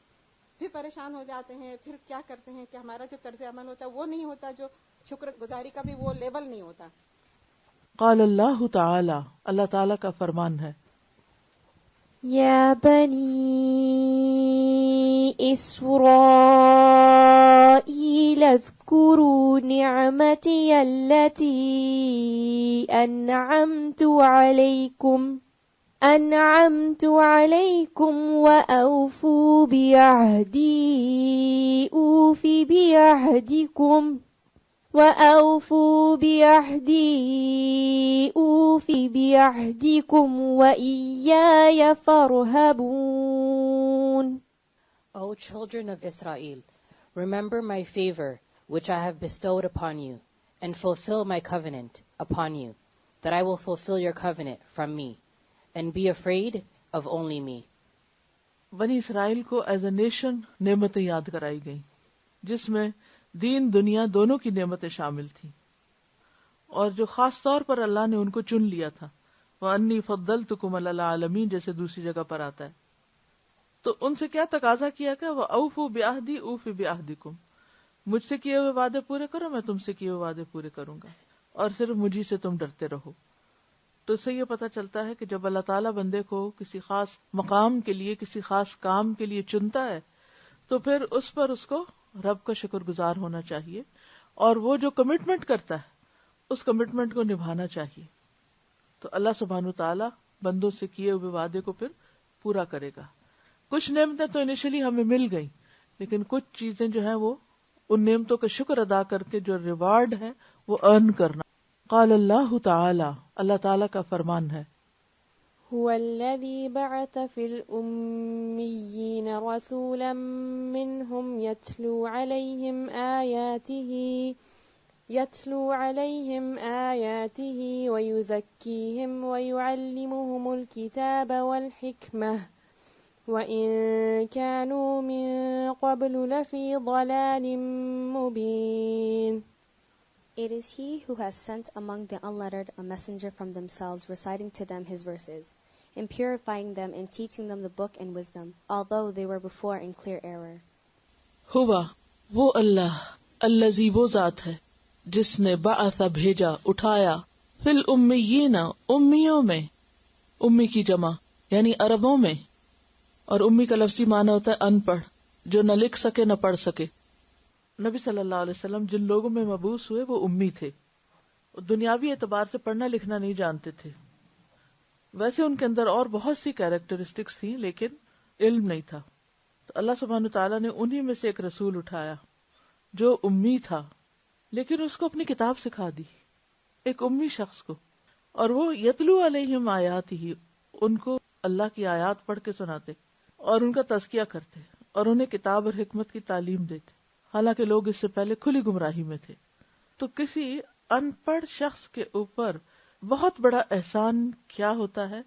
پھر پریشان ہو جاتے ہیں. پھر کیا کرتے ہیں کہ ہمارا جو طرز عمل ہوتا ہے وہ نہیں ہوتا، جو شکر گزاری کا بھی وہ لیول نہیں ہوتا. قال اللہ تعالی، اللہ تعالی کا فرمان ہے، یا بنی اسرائیل اذکروا نعمتی التي انعمت علیکم وأوفوا بعہدی اوف بعہدکم وإیای فارہبون. O children of Israel, remember my favor which I have bestowed upon you, and fulfill my covenant upon you, that I will fulfill your covenant from me, and be afraid of only me. بنی اسرائیل کو ایز اے نیشن نعمتیں یاد کرائی گئیں، جس میں دین دنیا دونوں کی نعمتیں شامل تھیں، اور جو خاص طور پر اللہ نے ان کو چن لیا تھا. وَأَنِّي فَضَّلْتُكُمْ عَلَى الْعَالَمِينَ جیسے دوسری جگہ پر آتا ہے. تو ان سے کیا تقاضا کیا کہ وَأَوْفُوا بِعَهْدِي أُوفِ بِعَهْدِكُمْ، مجھ سے کیے ہوئے وعدے پورے کرو، میں تم سے کیے ہوئے وعدے پورے کروں گا، اور صرف مجھی سے تم ڈرتے رہو. تو اس سے یہ پتہ چلتا ہے کہ جب اللہ تعالیٰ بندے کو کسی خاص مقام کے لیے، کسی خاص کام کے لیے چنتا ہے، تو پھر اس پر اس کو رب کا شکر گزار ہونا چاہیے، اور وہ جو کمٹمنٹ کرتا ہے اس کمٹمنٹ کو نبھانا چاہیے. تو اللہ سبحانہ تعالیٰ بندوں سے کیے ہوئے وعدے کو پھر پورا کرے گا. کچھ نعمتیں تو انیشلی ہمیں مل گئیں، لیکن کچھ چیزیں جو ہیں وہ ان نعمتوں کا شکر ادا کر کے جو ریوارڈ ہے وہ ارن کرنا. قال اللہ تعالی، اللہ تعالیٰ کا فرمان ہے، هو الذي بعث في الأميين رسولا منهم يتلو عليهم آياته ويزكيهم ويعلمهم الكتاب والحكمة وإن كانوا من قبل لفي ضلال مبين. It is he who has sent among the unlettered a messenger from themselves, reciting to them his verses, and purifying them and teaching them the book and wisdom, although they were before in clear error. ہوا وہ اللہ، الذی وہ ذات ہے جس نے بعث بھیجا، اٹھایا، فی الامیین امیوں میں، امی کی جمع یعنی عربوں میں، اور امی کا لفظی معنی ہوتا ہے ان پڑھ، جو نہ لکھ سکے نہ پڑھ سکے. نبی صلی اللہ علیہ وسلم جن لوگوں میں مبعوث ہوئے وہ امی تھے، دنیاوی اعتبار سے پڑھنا لکھنا نہیں جانتے تھے. ویسے ان کے اندر اور بہت سی کیریکٹرسٹکس تھیں، لیکن علم نہیں تھا. تو اللہ سبحانہ تعالیٰ نے انہی میں سے ایک رسول اٹھایا جو امی تھا، لیکن اس کو اپنی کتاب سکھا دی، ایک امی شخص کو. اور وہ یتلو علیہم آیاتہ، ان کو اللہ کی آیات پڑھ کے سناتے اور ان کا تزکیہ کرتے اور انہیں کتاب اور حکمت کی تعلیم دیتے، حالانکہ لوگ اس سے پہلے کھلی گمراہی میں تھے. تو کسی ان پڑھ شخص کے اوپر بہت بڑا احسان کیا ہوتا ہے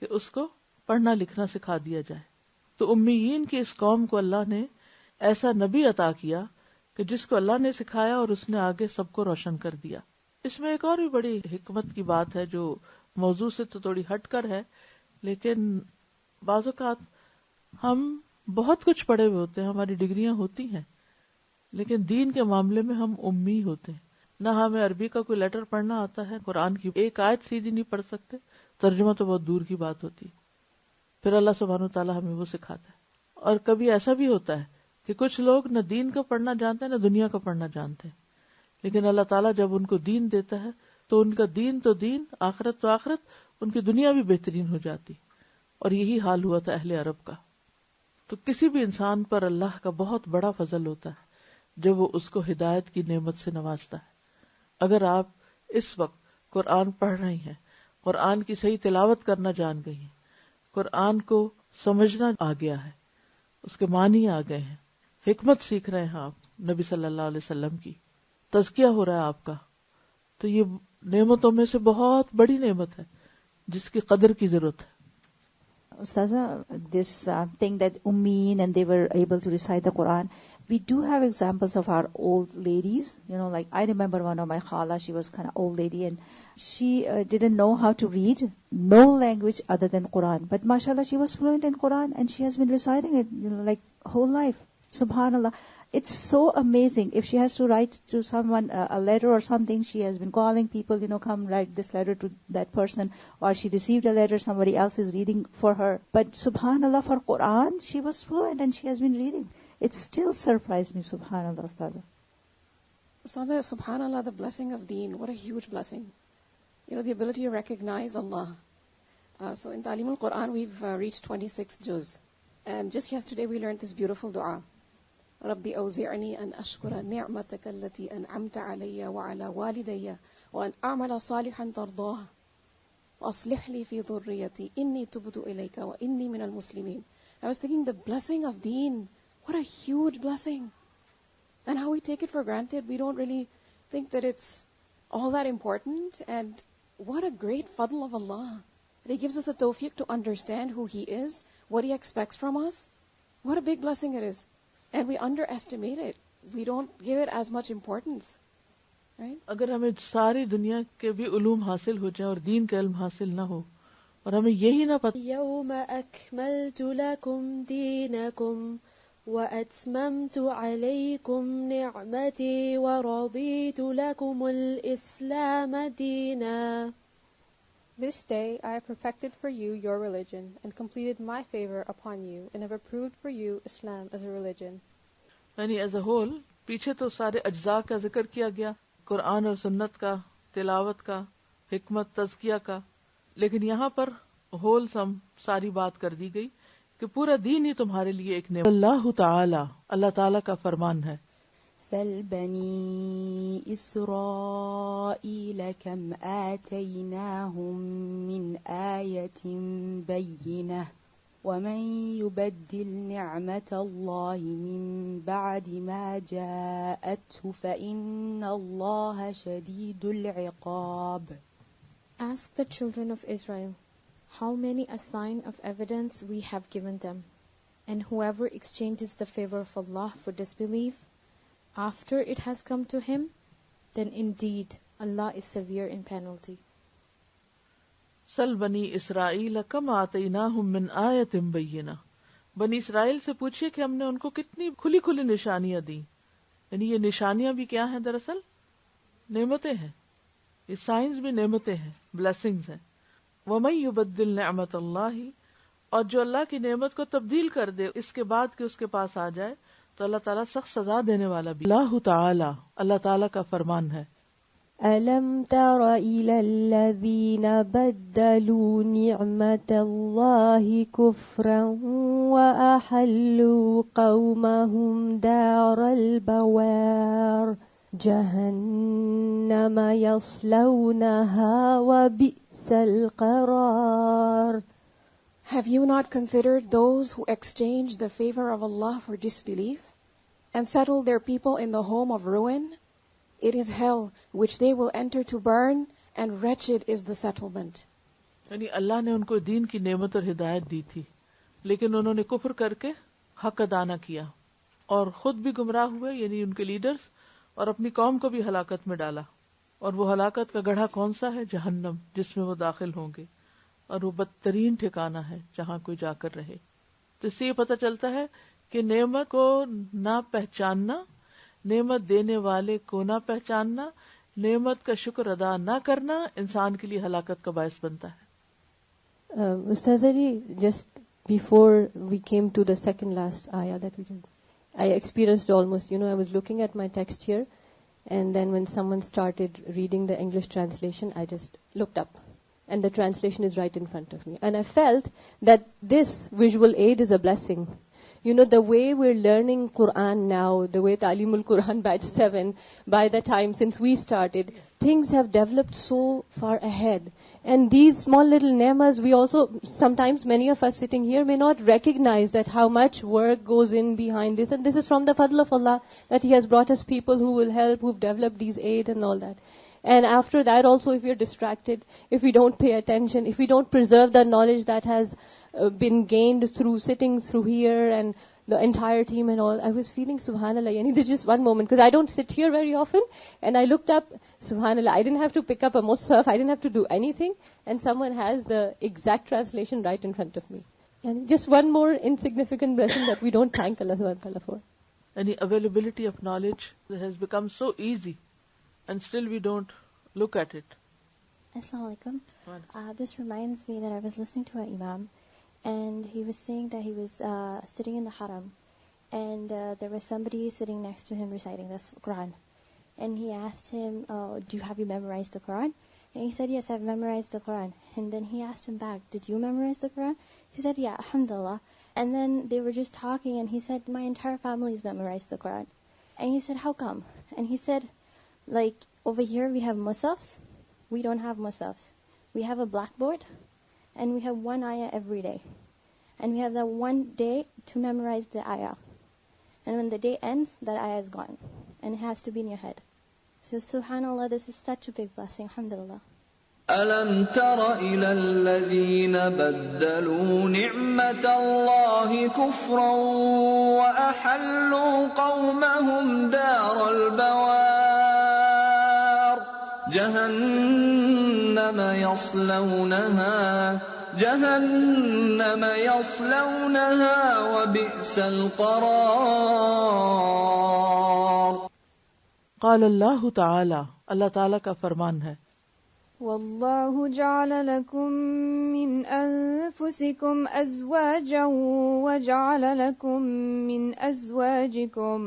کہ اس کو پڑھنا لکھنا سکھا دیا جائے. تو امیین کی اس قوم کو اللہ نے ایسا نبی عطا کیا کہ جس کو اللہ نے سکھایا اور اس نے آگے سب کو روشن کر دیا. اس میں ایک اور بھی بڑی حکمت کی بات ہے جو موضوع سے تو تھوڑی ہٹ کر ہے، لیکن بعض اوقات ہم بہت کچھ پڑھے ہوئے ہوتے ہیں، ہماری ڈگریاں ہوتی ہیں، لیکن دین کے معاملے میں ہم امی ہوتے ہیں. نہ ہمیں عربی کا کوئی لیٹر پڑھنا آتا ہے، قرآن کی ایک آیت سیدھی نہیں پڑھ سکتے، ترجمہ تو بہت دور کی بات ہوتی. پھر اللہ سبحانہ و تعالیٰ ہمیں وہ سکھاتا ہے. اور کبھی ایسا بھی ہوتا ہے کہ کچھ لوگ نہ دین کو پڑھنا جانتے ہیں نہ دنیا کو پڑھنا جانتے ہیں، لیکن اللہ تعالیٰ جب ان کو دین دیتا ہے تو ان کا دین تو دین، آخرت تو آخرت، ان کی دنیا بھی بہترین ہو جاتی. اور یہی حال ہوا تھا اہل عرب کا. تو کسی بھی انسان پر اللہ کا بہت بڑا فضل ہوتا ہے جب وہ اس کو ہدایت کی نعمت سے نوازتا ہے. اگر آپ اس وقت قرآن پڑھ رہی ہیں، قرآن کی صحیح تلاوت کرنا جان گئی ہیں، قرآن کو سمجھنا آ گیا ہے، اس کے معنی آ گئے ہیں، حکمت سیکھ رہے ہیں آپ نبی صلی اللہ علیہ وسلم کی، تزکیہ ہو رہا ہے آپ کا، تو یہ نعمتوں میں سے بہت بڑی نعمت ہے جس کی قدر کی ضرورت ہے. Ustaza, this thing that Ummeen and they were able to recite the Quran, we do have examples of our old ladies. You know, like I remember one of my khala, she was kind of old lady and she didn't know how to read, no language other than Quran. But mashallah, she was fluent in Quran and she has been reciting it, you know, like whole life. Subhanallah. It's so amazing. If she has to write to someone a letter or something, she has been calling people, you know, come write this letter to that person, or she received a letter, somebody else is reading for her. But subhanallah, for Quran, she was fluent and she has been reading. It still surprised me, subhanallah, Ustaza. Ustaza, subhanallah, the blessing of deen, what a huge blessing. You know, the ability to recognize Allah. So in Ta'lim al-Quran, we've reached 26 juz. And just yesterday we learned this beautiful dua. ربي أوزعني أن أشكر نعمتك التي أنعمت علي وعلى والدي وأن أعمل صالحا ترضاه وأصلح لي في ذريتي إني تبت إليك وإني من المسلمين. I was thinking the blessing of deen, what a huge blessing. And how we take it for granted. We don't really think that it's all that important. And what a great fadl of Allah. That He gives us the tawfiq to understand who He is, what He expects from us. What a big blessing it is. And we underestimate it. We don't give it as much importance. Right? اگر ہمیں ساری دنیا کے بھی علوم حاصل ہو جائیں اور دین کا علم حاصل نہ ہو اور ہمیں یہی نہ پتہ یوم اکملت لکم دینکم واتممت علیکم نعمتی ورضیت لکم الاسلام دینا. This day I have perfected for you your religion and completed my favor upon you and have approved for you Islam as a religion. یعنی ایز اے ہول پیچھے تو سارے اجزاء کا ذکر کیا گیا، قرآن اور سنت کا، تلاوت کا، حکمت، تزکیہ کا، لیکن یہاں پر ہول سم ساری بات کر دی گئی کہ پورا دین ہی تمہارے لیے ایک نعمت. اللہ تعالی، اللہ تعالی کا فرمان ہے، سل بنی اسرائیل کم آتیناہم من آیت بینہ ومن يبدل نعمت اللہ من بعد ما جاءته فإن اللہ شدید العقاب. Ask the children of Israel, how many a sign of evidence we have given them, and whoever exchanges the favor of Allah for disbelief, after it has come to him, then indeed Allah is severe in penalty. سل بنی اسرائیل کم آتیناہم من آیت بینہ. بنی اسرائیل سے پوچھئے کہ ہم نے ان کو کتنی کھلی کھلی نشانیاں دی. یعنی یہ نشانیاں بھی کیا ہیں؟ دراصل نعمتیں ہیں. یہ سائنس بھی نعمتیں ہیں، بلیسنگز ہیں. وَمَن يُبَدِّلْ نِعْمَتَ اللَّهِ، اور جو اللہ کی نعمت کو تبدیل کر دے اس کے بعد کہ اس کے پاس آ جائے تو اللہ تعالیٰ سخت سزا دینے والا بھی. اللہ تعالی، اللہ تعالیٰ کا فرمان ہے، أَلَمْ تَرَ إِلَى الَّذِينَ بَدَّلُوا نِعْمَةَ اللَّهِ كُفْرًا وَأَحَلُّوا قَوْمَهُمْ دَارَ الْبَوَارِ جَهَنَّمَ يَصْلَوْنَهَا وَبِئْسَ الْقَرَارِ. Have you not considered those who exchange the favor of Allah for disbelief and settle their people in the home of ruin? It is hell which they will enter to burn, and wretched is the settlement. یعنی اللہ نے ان کو دین کی نعمت اور ہدایت دی تھی، لیکن انہوں نے کفر کر کے حق ادا نہ کیا اور خود بھی گمراہ ہوئے، یعنی ان کے لیڈرز، اور اپنی قوم کو بھی ہلاکت میں ڈالا. اور وہ ہلاکت کا گڑھا کون سا ہے؟ جہنم، جس میں وہ داخل ہوں گے، اور وہ بدترین ٹھکانہ ہے جہاں کوئی جا کر رہے. تو اس سے یہ پتہ چلتا ہے کہ نعمت کو نہ پہچاننا، نعمت دینے والے کو نہ پہچاننا، نعمت کا شکر ادا نہ کرنا انسان کے لیے ہلاکت کا باعث بنتا ہے. Ustaza ji, just before we came to the second last ayah that we did, I experienced almost, I was looking at my text here, and then when someone started reading the English translation, I just looked up, and the translation is right in front of me. And I felt that this visual aid is a blessing. You know, the way we're learning Quran now, the way Ta'limul Quran batch 7, by the time since we started, things have developed so far ahead. And these small little ne'mas, we also, sometimes many of us sitting here may not recognize that how much work goes in behind this. And this is from the fadl of Allah, that He has brought us people who will help, who've developed these aid and all that. And after that also, if we're distracted, if we don't pay attention, if we don't preserve the knowledge that has been gained through sitting through here and the entire team and all, I was feeling, subhanallah, yani there's just one moment, because I don't sit here very often, and I looked up, subhanallah, I didn't have to pick up a mushaf, I didn't have to do anything, and someone has the exact translation right in front of me. And just one more insignificant blessing that we don't thank Allah subhanahu wa ta'ala for. And the availability of knowledge has become so easy, and still we don't look at it. Assalamu alaikum. This reminds me that I was listening to an imam, and he was saying that he was sitting in the haram, and there was somebody sitting next to him reciting this Quran, and he asked him, do you have you memorized the Quran? And he said, yes, I've memorized the Quran. And then he asked him back, did you memorize the Quran? He said, yeah, alhamdulillah. And then they were just talking, and he said, my entire family's memorized the Quran. And he said, how come? And he said, like, over here we have mushafs, we don't have mushafs. We have a blackboard, and we have one ayah every day. And we have that one day to memorize the ayah. And when the day ends, that ayah is gone. And it has to be in your head. So subhanallah, this is such a big blessing, alhamdulillah. أَلَمْ تَرَ إِلَى الَّذِينَ بَدَّلُوا نِعْمَةَ اللَّهِ كُفْرًا وَأَحَلُّوا قَوْمَهُمْ دَارَ الْبَوَارِ جَهَنَّمَ يَصْلَوْنَهَا وَبِئْسَ الْقَرَارُ. قال اللہ تعالی، اللہ تعالی کا فرمان ہے، واللہ جعل لکم من انفسکم ازواجا وجعل لکم من ازواجکم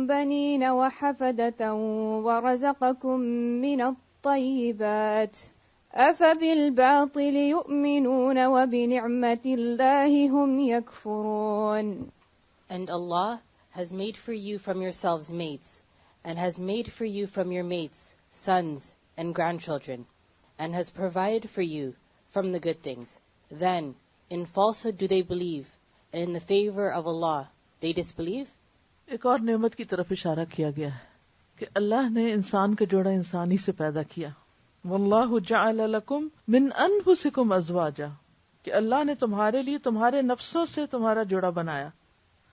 بنین وحفدة ورزقکم من الطیبات افبالباطل یؤمنون وبنعمت اللہ هم یکفرون. And Allah has made for you from yourselves mates, and has made for you from your mates sons and grandchildren, and has provided for you from the good things. Then, in falsehood do they believe, and in the favor of Allah they disbelieve? ایک اور نعمت کی طرف اشارہ کیا گیا ہے کہ اللہ نے انسان کا جوڑا انسانی سے پیدا کیا. واللہ جعل لکم من انفسکم ازواجا، کہ اللہ نے تمہارے لیے تمہارے نفسوں سے تمہارا جوڑا بنایا.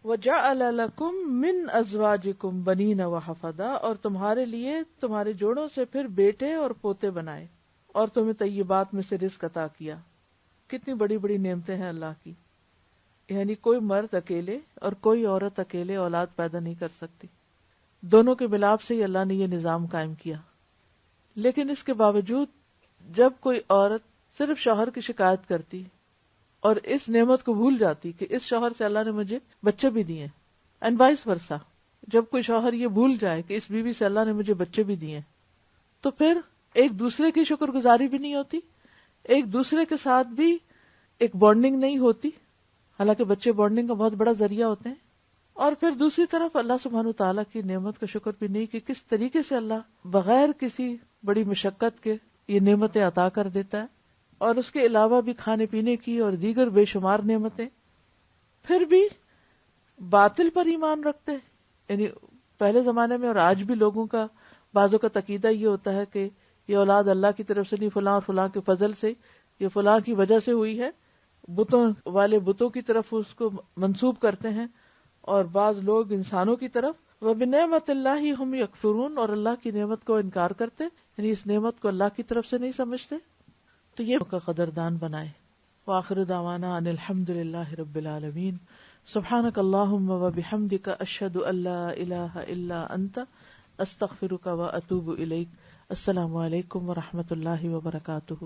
وَجَعَلَ لَكُم مِّنْ أَزْوَاجِكُمْ بَنِينَ وَحَفَدَةً، اور تمہارے لیے تمہارے جوڑوں سے پھر بیٹے اور پوتے بنائے، اور تمہیں طیبات میں سے رزق عطا کیا. کتنی بڑی بڑی نعمتیں ہیں اللہ کی. یعنی کوئی مرد اکیلے اور کوئی عورت اکیلے اولاد پیدا نہیں کر سکتی، دونوں کے ملاپ سے ہی اللہ نے یہ نظام قائم کیا. لیکن اس کے باوجود جب کوئی عورت صرف شوہر کی شکایت کرتی اور اس نعمت کو بھول جاتی کہ اس شوہر سے اللہ نے مجھے بچے بھی دیے، اینڈ وائس ورسا، جب کوئی شوہر یہ بھول جائے کہ اس بیوی سے اللہ نے مجھے بچے بھی دیے، تو پھر ایک دوسرے کی شکر گزاری بھی نہیں ہوتی، ایک دوسرے کے ساتھ بھی ایک بانڈنگ نہیں ہوتی، حالانکہ بچے بانڈنگ کا بہت بڑا ذریعہ ہوتے ہیں. اور پھر دوسری طرف اللہ سبحانہ وتعالیٰ کی نعمت کا شکر بھی نہیں کہ کس طریقے سے اللہ بغیر کسی بڑی مشقت کے یہ نعمتیں عطا کر دیتا ہے، اور اس کے علاوہ بھی کھانے پینے کی اور دیگر بے شمار نعمتیں. پھر بھی باطل پر ایمان رکھتے ہیں. یعنی پہلے زمانے میں اور آج بھی لوگوں کا بعضوں کا عقیدہ یہ ہوتا ہے کہ یہ اولاد اللہ کی طرف سے نہیں، فلاں اور فلاں کے فضل سے، یہ فلاں کی وجہ سے ہوئی ہے. بتوں والے بتوں کی طرف اس کو منسوب کرتے ہیں، اور بعض لوگ انسانوں کی طرف. وَبِنِعْمَةِ اللَّهِ هُمْ يَكْفُرُونَ، اور اللہ کی نعمت کو انکار کرتے، یعنی اس نعمت کو اللہ کی طرف سے نہیں سمجھتے. تو یہ کا قدردان بنائے. وآخر دعوانا ان الحمد للہ رب العالمین. سبحانک اللہم وبحمدک اشہد ان لا الہ الا انت استغفرک واتوب الیک. السلام علیکم ورحمۃ اللہ وبرکاتہ.